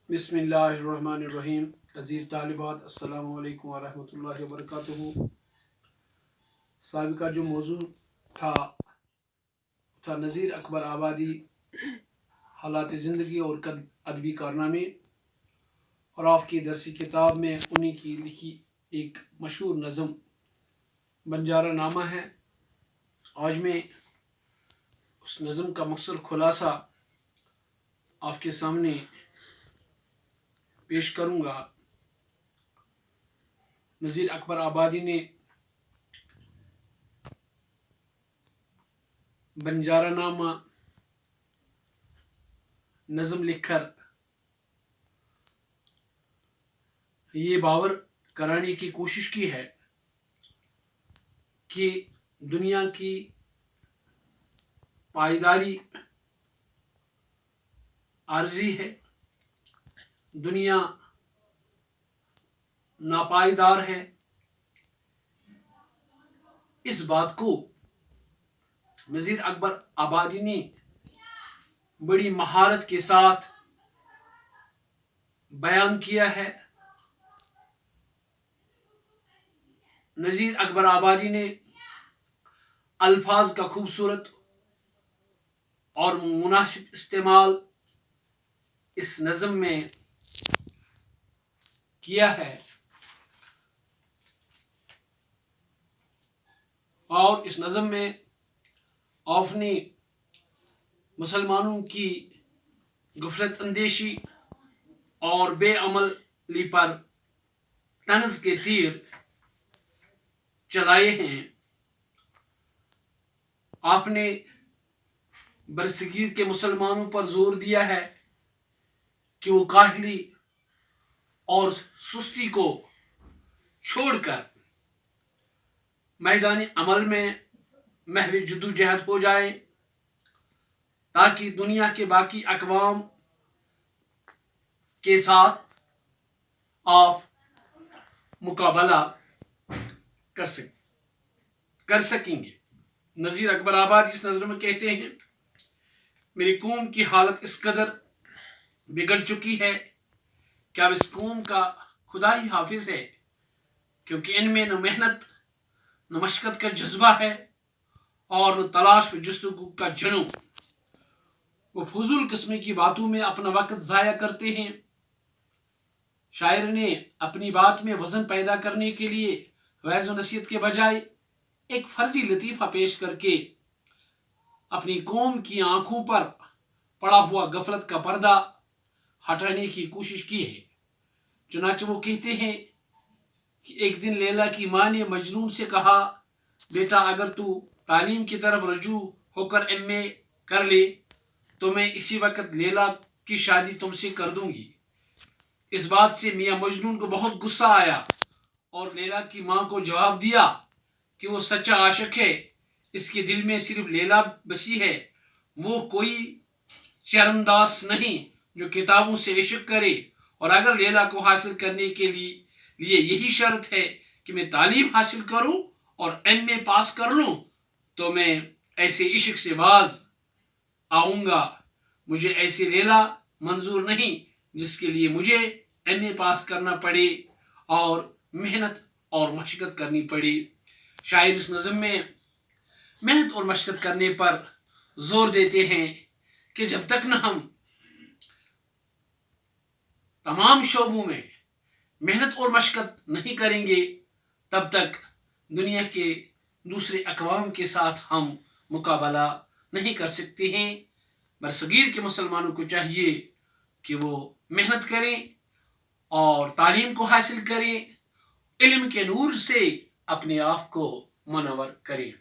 بسم اللہ الرحمن الرحیم. عزیز طالبات، السلام علیکم ورحمۃ اللہ وبرکاتہ. سابقہ جو موضوع تھا نذیر اکبر آبادی، حالات زندگی اور ادبی کارنامے، اور آپ کی درسی کتاب میں انہی کی لکھی ایک مشہور نظم بنجارہ نامہ ہے. آج میں اس نظم کا مختصر خلاصہ آپ کے سامنے پیش کروں گا. نذیر اکبر آبادی نے بنجارہ نامہ نظم لکھ کر یہ باور کرانے کی کوشش کی ہے کہ دنیا کی پائیداری عارضی ہے، دنیا ناپائیدار ہے. اس بات کو نذیر اکبر آبادی نے بڑی مہارت کے ساتھ بیان کیا ہے. نذیر اکبر آبادی نے الفاظ کا خوبصورت اور مناسب استعمال اس نظم میں کیا ہے، اور اس نظم میں آپ نے مسلمانوں کی غفلت اندیشی اور بے عملی پر طنز کے تیر چلائے ہیں. آپ نے برصغیر کے مسلمانوں پر زور دیا ہے کہ وہ کاہلی اور سستی کو چھوڑ کر میدان عمل میں محو جدوجہد ہو جائے، تاکہ دنیا کے باقی اقوام کے ساتھ آپ مقابلہ کر سکیں گے. نذیر اکبر آبادی اس نظر میں کہتے ہیں، میری قوم کی حالت اس قدر بگڑ چکی ہے کہ اب اس قوم کا خدا ہی حافظ ہے، کیونکہ ان میں نہ محنت نہ مشقت کا جذبہ ہے اور نہ تلاش و جستجو کا جنون. وہ فضول قسم کی باتوں میں اپنا وقت ضائع کرتے ہیں. شاعر نے اپنی بات میں وزن پیدا کرنے کے لیے وعظ و نصیحت کے بجائے ایک فرضی لطیفہ پیش کر کے اپنی قوم کی آنکھوں پر پڑا ہوا غفلت کا پردہ ہٹانے کی کوشش کی ہے. چنانچہ وہ کہتے ہیں کہ ایک دن لیلا کی ماں نے مجنون سے کہا، بیٹا اگر تو تعلیم کی طرف رجوع ہو کر ایم اے کر لے تو میں اسی وقت لیلا کی شادی تم سے کر دوں گی. اس بات سے میاں مجنون کو بہت غصہ آیا اور لیلا کی ماں کو جواب دیا کہ وہ سچا عاشق ہے، اس کے دل میں صرف لیلا بسی ہے، وہ کوئی چرنداس نہیں جو کتابوں سے عشق کرے، اور اگر لیلا کو حاصل کرنے کے لیے یہی شرط ہے کہ میں تعلیم حاصل کروں اور ایم اے پاس کر لوں تو میں ایسے عشق سے باز آؤں گا. مجھے ایسی لیلا منظور نہیں جس کے لیے مجھے ایم اے پاس کرنا پڑے اور محنت اور مشقت کرنی پڑے. شاعر اس نظم میں محنت اور مشقت کرنے پر زور دیتے ہیں کہ جب تک نہ ہم تمام شعبوں میں محنت اور مشقت نہیں کریں گے تب تک دنیا کے دوسرے اقوام کے ساتھ ہم مقابلہ نہیں کر سکتے ہیں. برصغیر کے مسلمانوں کو چاہیے کہ وہ محنت کریں اور تعلیم کو حاصل کریں، علم کے نور سے اپنے آپ کو منور کریں.